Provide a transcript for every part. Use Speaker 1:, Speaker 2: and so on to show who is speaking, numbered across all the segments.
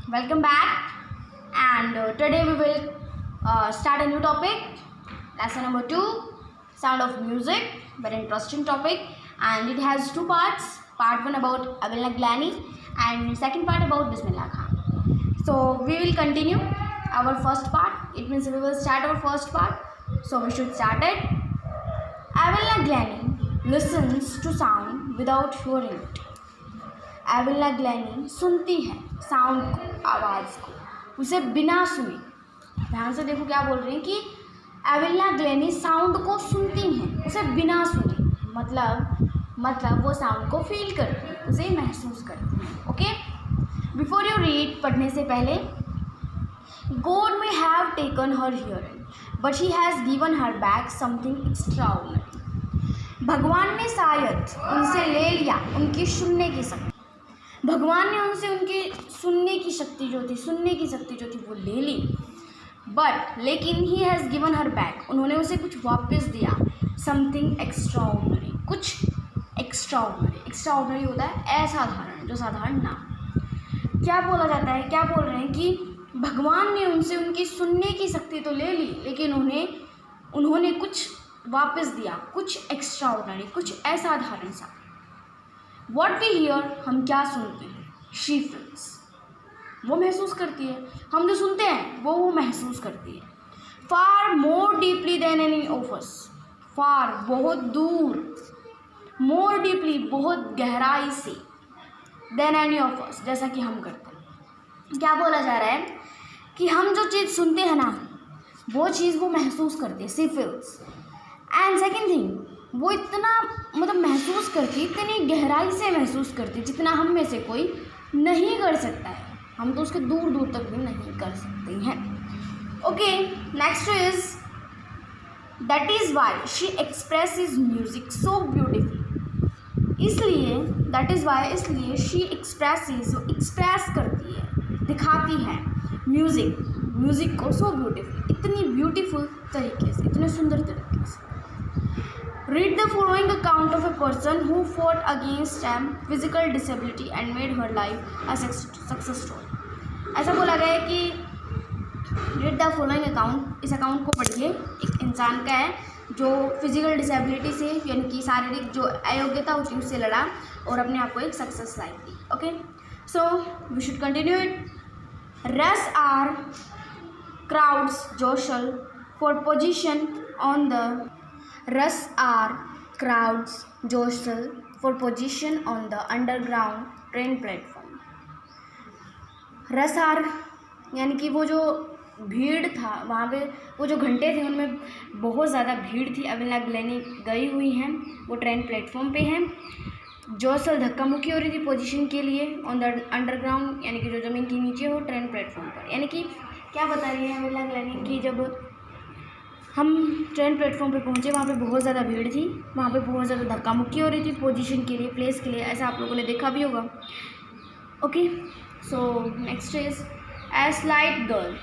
Speaker 1: Welcome back, and today we will start a new topic. Lesson number 2, Sound of Music. Very interesting topic, and it has two parts. Part 1 about Avilna Glani, and second part about Bismillah Khan. So we will continue our first part. It means we will start our first part. So we should start it. Avilna Glani listens to sound without hearing it. Evelyn Glennie सुनती है sound को, आवाज़ को, उसे बिना सुने। ध्यान से देखो क्या बोल रहे हैं कि एविला ग्लैनी साउंड को सुनती हैं, उसे बिना सुने। मतलब वो साउंड को फील करती है, उसे महसूस करती है। ओके, बिफोर यू रीड, पढ़ने से पहले, God may have taken her hearing but he has given her back something extraordinary. भगवान ने शायद उनसे ले लिया उनकी सुनने की शक्ति। भगवान ने उनसे उनकी सुनने की शक्ति जो थी वो ले ली, लेकिन he has given her back, उन्होंने उसे कुछ वापस दिया। समथिंग एक्स्ट्राऑर्डिनरी, कुछ एक्स्ट्राऑर्डिनरी होता है असाधारण, जो साधारण ना। क्या बोला जाता है, क्या बोल रहे हैं कि भगवान ने उनसे उनकी सुनने की शक्ति तो ले ली, लेकिन उन्होंने कुछ वापस दिया, कुछ एक्स्ट्राऑर्डिनरी, कुछ असाधारण सा। What we hear, हम क्या सुनते हैं? She feels, वो महसूस करती है। हम जो सुनते हैं वो महसूस करती है। Far more deeply than any of us, far बहुत दूर, more deeply बहुत गहराई से, than any of us जैसा कि हम करते हैं। क्या बोला जा रहा है कि हम जो चीज़ सुनते हैं ना, वो चीज़ वो महसूस करती है। She feels, and second thing, वो इतना महसूस करती, इतनी गहराई से महसूस करती जितना हम में से कोई नहीं कर सकता है। हम तो उसके दूर दूर तक भी नहीं कर सकते हैं। Okay, next is that is why she expresses music so beautiful. इसलिए शी एक्सप्रेसेस, वो एक्सप्रेस करती है, दिखाती है म्यूज़िक को सो ब्यूटिफुल, इतनी ब्यूटीफुल तरीके से, इतने सुंदर तरीके से। Read the following account of a person who fought against a physical disability and made her life a success story. ऐसा बोला गया है कि read the following account, इस अकाउंट को पढ़िए। एक इंसान का है जो फिजिकल डिसेबिलिटी से, यानी कि शारीरिक जो अयोग्यता होती है उससे लड़ा और अपने आप को एक सक्सेस लाइफ दी। Okay, so we should continue it. Rush hour crowds jostle for position on the underground train platform. रस आर यानी कि वो जो भीड़ था वहाँ पे, वो जो घंटे थे उनमें बहुत ज़्यादा भीड़ थी। अविला ग्लैनी गई हुई हैं, वो ट्रेन प्लेटफॉर्म पे हैं। जोसल धक्का मुक्की हो रही थी पोजीशन के लिए ऑन द अंडरग्राउंड, यानी कि जो ज़मीन के नीचे हो, ट्रेन प्लेटफॉर्म पर। यानी कि क्या बता रही है अविला ग्लैनी कि जब हम ट्रेन प्लेटफॉर्म पे पहुँचे वहाँ पे बहुत ज़्यादा भीड़ थी, वहाँ पे बहुत ज़्यादा धक्का मुक्की हो रही थी पोजीशन के लिए, प्लेस के लिए। ऐसा आप लोगों ने देखा भी होगा। Okay, so next is a slight girl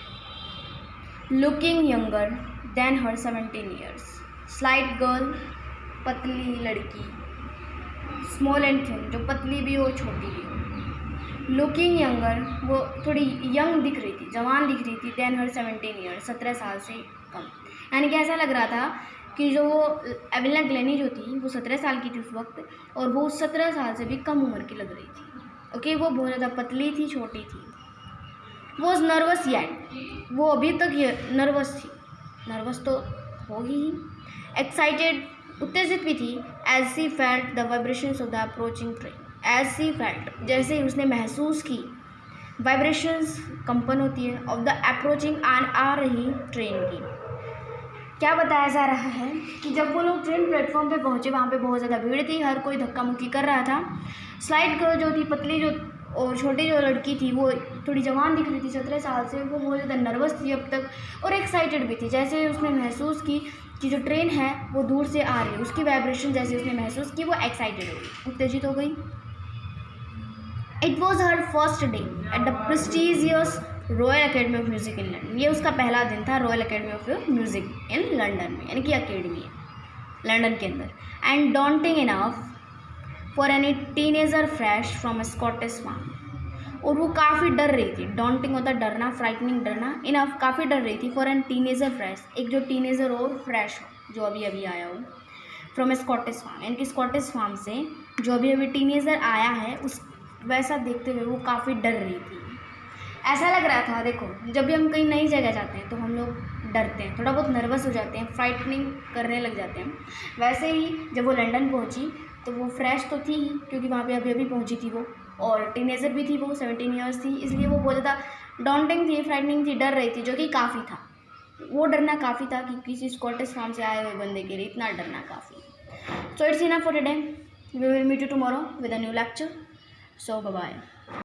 Speaker 1: looking younger than her 17 years. Slight girl, पतली लड़की, स्मॉल एंड थिन, जो पतली भी हो छोटी भी हो। लुकिंग यंगर, वो थोड़ी यंग दिख रही थी, जवान दिख रही थी। देन हर 17 ईयर्स, 17 साल से कम। यानी कि ऐसा लग रहा था कि जो वो अविला ग्लैनी जो थी वो 17 साल की थी उस वक्त, और वो 17 साल से भी कम उम्र की लग रही थी। ओके, वो बहुत ज़्यादा पतली थी, छोटी थी। वो नर्वस येट, वो अभी तक ये नर्वस थी, नर्वस तो होगी ही, एक्साइटेड, उत्तेजित भी थी। As she felt the vibrations of the approaching train, as she felt, जैसे ही उसने महसूस की, वाइब्रेशंस, कंपन होती है, ऑफ द अप्रोचिंग, आ रही ट्रेन की। क्या बताया जा रहा है कि जब वो लोग ट्रेन प्लेटफॉर्म पे पहुँचे वहाँ पे बहुत ज़्यादा भीड़ थी, हर कोई धक्का मुक्की कर रहा था। स्लाइड गर्ल जो थी, पतली जो और छोटी जो लड़की थी, वो थोड़ी जवान दिख रही थी, 17 साल से, वो बहुत ज़्यादा नर्वस थी अब तक, और एक्साइटेड भी थी। जैसे उसने महसूस की कि जो ट्रेन है वो दूर से आ रही है, उसकी वाइब्रेशन जैसे उसने महसूस की, वो एक्साइटेड हो गई, उत्तेजित हो गई। It was her first day at the prestigious Royal Academy of Music in London. ये उसका पहला दिन था Royal Academy of Music in London में, यानी कि अकेडमी है लंदन के अंदर। And daunting enough for any teenager fresh from Scottish farm, और वो काफ़ी डर रही थी। डॉन्टिंग होता डरना, फ्राइटनिंग डरना, इनफ काफ़ी डर रही थी। फॉर एन टीनेजर फ्रेश, एक जो टीनेजर और फ्रेश हो, जो अभी अभी आया हो फ्रॉम ए स्कॉटिश फार्म, यानी कि स्कॉटिश फार्म से जो अभी अभी टीनेजर आया है, उस वैसा देखते हुए वो काफ़ी डर रही थी। ऐसा लग रहा था, देखो जब भी हम कहीं नई जगह जाते हैं तो हम लोग डरते हैं, थोड़ा बहुत नर्वस हो जाते हैं, फ्राइटनिंग करने लग जाते हैं। वैसे ही जब वो लंदन पहुंची तो वो फ्रेश तो थी ही, क्योंकि वहाँ पे अभी अभी पहुंची थी वो, और टीनेजर भी थी वो, 17 ईयर्स थी, इसलिए वो बहुत ज़्यादा डॉन्टिंग थी, फ्राइटनिंग थी, डर रही थी, जो कि काफ़ी था। वो डरना काफ़ी था कि किसी स्कॉटिश फार्म से आए हुए बंदे के लिए इतना डरना काफ़ी। So it's enough for today, we will meet you tomorrow with a new lecture. So bye bye.